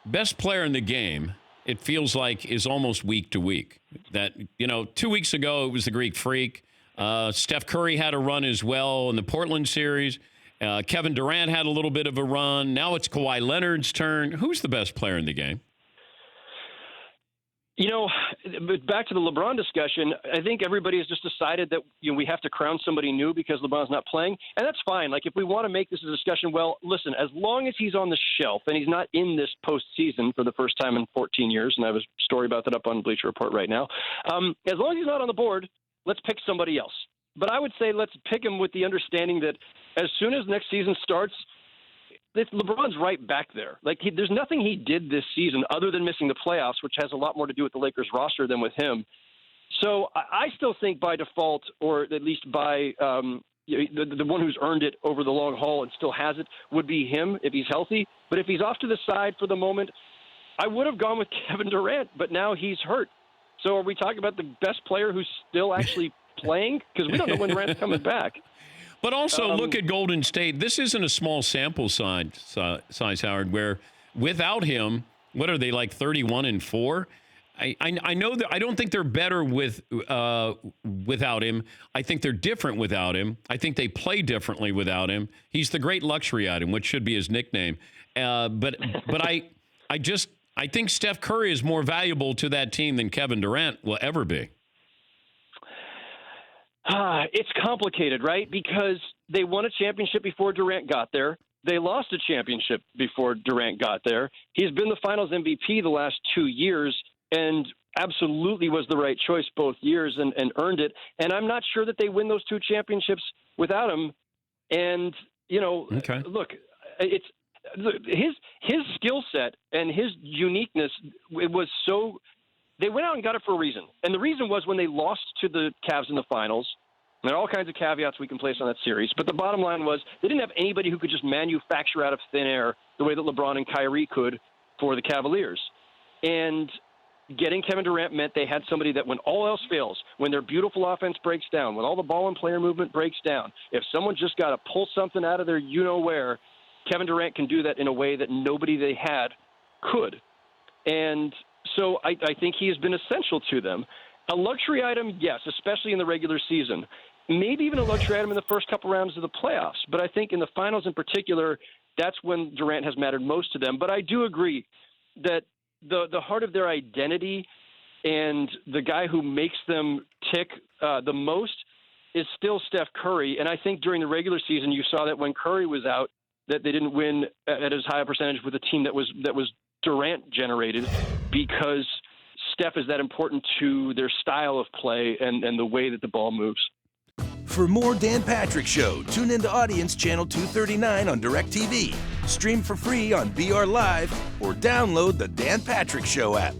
best player in the game, it feels like, is almost week to week. That, 2 weeks ago it was the Greek Freak. Steph Curry had a run as well in the Portland series. Kevin Durant had a little bit of a run. Now it's Kawhi Leonard's turn. Who's the best player in the game? But back to the LeBron discussion, I think everybody has just decided that we have to crown somebody new because LeBron's not playing, and that's fine. Like, if we want to make this a discussion, well, listen, as long as he's on the shelf and he's not in this postseason for the first time in 14 years, and I have a story about that up on Bleacher Report right now, as long as he's not on the board, let's pick somebody else. But I would say let's pick him with the understanding that as soon as next season starts, LeBron's right back there. Like, there's nothing he did this season other than missing the playoffs, which has a lot more to do with the Lakers roster than with him. So I still think by default, or at least by the one who's earned it over the long haul and still has it, would be him if he's healthy. But if he's off to the side for the moment, I would have gone with Kevin Durant, but now he's hurt. So are we talking about the best player who's still actually playing? Because we don't know when Durant's coming back. But also look at Golden State. This isn't a small sample size, Howard, where without him, what are they, like 31-4? I know that I don't think they're better without him. I think they're different without him. I think they play differently without him. He's the great luxury item, which should be his nickname. But I think Steph Curry is more valuable to that team than Kevin Durant will ever be. It's complicated, right? Because they won a championship before Durant got there. They lost a championship before Durant got there. He's been the Finals MVP the last 2 years and absolutely was the right choice both years and earned it. And I'm not sure that they win those 2 championships without him. And, look, it's his skill set and his uniqueness. It was so. They went out and got it for a reason. And the reason was when they lost to the Cavs in the finals. There are all kinds of caveats we can place on that series. But the bottom line was they didn't have anybody who could just manufacture out of thin air the way that LeBron and Kyrie could for the Cavaliers. And getting Kevin Durant meant they had somebody that when all else fails, when their beautiful offense breaks down, when all the ball and player movement breaks down, if someone just got to pull something out of their you-know-where, Kevin Durant can do that in a way that nobody they had could. And so I think he has been essential to them. A luxury item, yes, especially in the regular season. Maybe even a luxury item in the first couple rounds of the playoffs. But I think in the finals in particular, that's when Durant has mattered most to them. But I do agree that the heart of their identity and the guy who makes them tick the most is still Steph Curry. And I think during the regular season, you saw that when Curry was out, that they didn't win at as high a percentage with a team that was Durant generated, because Steph is that important to their style of play and the way that the ball moves. For more Dan Patrick Show, tune into Audience Channel 239 on DirecTV. Stream for free on BR Live or download the Dan Patrick Show app.